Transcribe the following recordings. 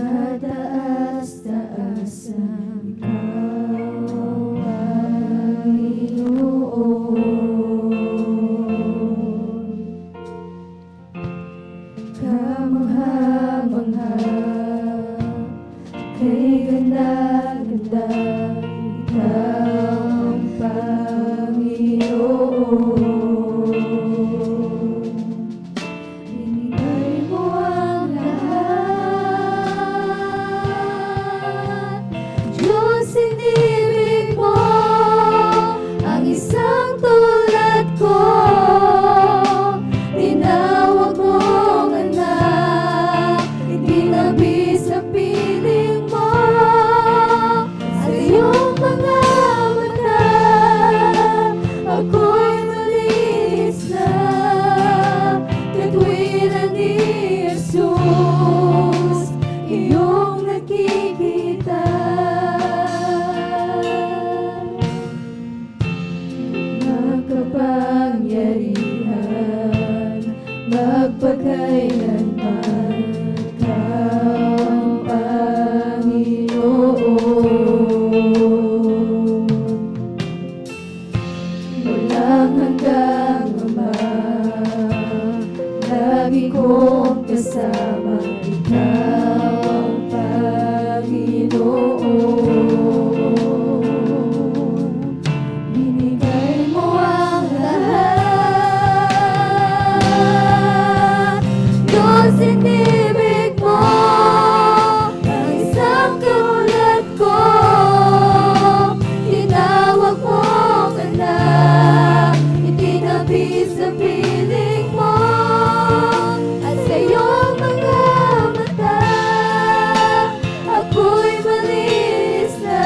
Kataas-taasan, Ikaw ang Panginoon. Kamangha-mangha, kay ganda-ganda, Ikaw ang Panginoon. Binigay mo ang lahat, Diyos, inibig mo ang isang tulad ko. Tinawag mong anak, itinabi sa piling mo. Sa iyong mga mata, ako'y malinis na. Katwiran ni Jesus, iyong nakikita. Makapangyarihan, magpakailanman, Ikaw ang Panginoon. Walang hanggang Ama, lagi kong kasama, Ikaw ang Panginoon. Binigay mo ang lahat, Diyos, inibig mo ang isang tulad ko. Tinawag mong anak, itinabi sa piling mo. At sa iyong mga mata, ako'y malinis na.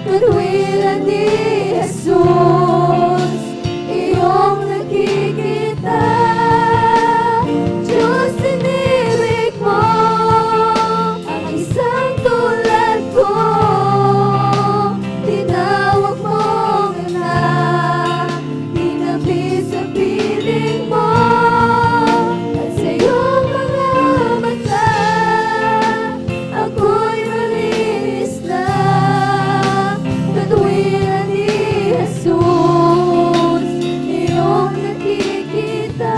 Katwiran ni Jesus, iyong nakikita. Diyos, inibig mo ang isang tulad ko. Tinawag mong anak, tinabi sa piling mo. At sa iyong mga mata, ako'y malinis na. Katwiran ni Jesus, iyong nakikita.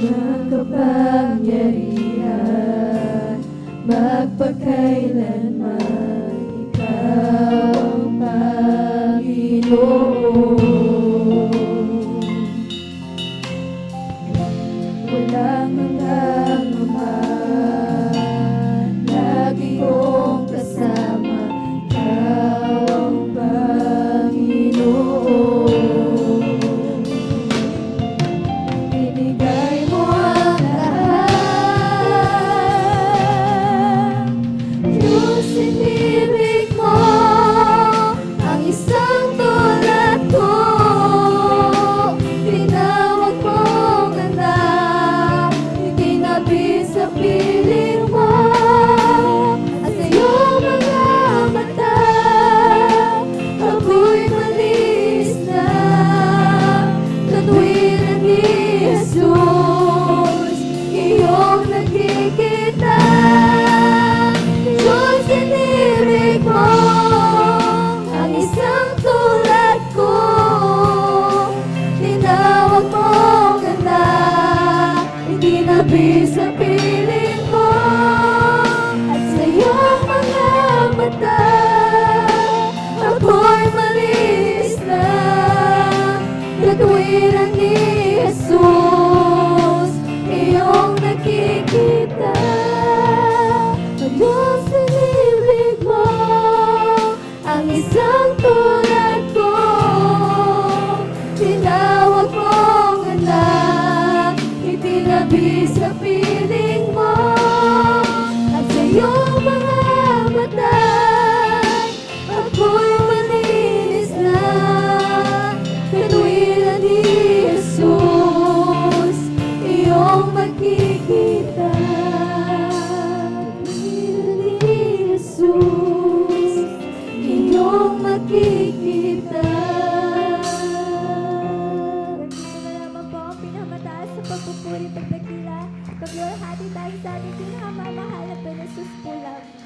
Makapangyarihan, magpakailanman, Ikaw ang Panginoon. Walang hanggang Ama, lagi kong kasama, Ikaw ang Panginoon. Binigay mo ang lahat, Diyos, inibig mo ang isang tulad ko. Tinawag mong anak, itinabi sa piling mo. At sa iyong mga mata, ako'y malinis na. Katwiran ni Jesus, iyong nakikita. Diyos, inibig mo ang isang tulad ko. Tinawag mong anak, itinabi sa piling mo. At sa iyong mga mata, ako'y malinis na. Katwiran ni Jesus, iyong nakikita. Diyos, inibig mo ang isang tulad ko. Tinawag mong anak, itinabi sa piling mo. At sa iyong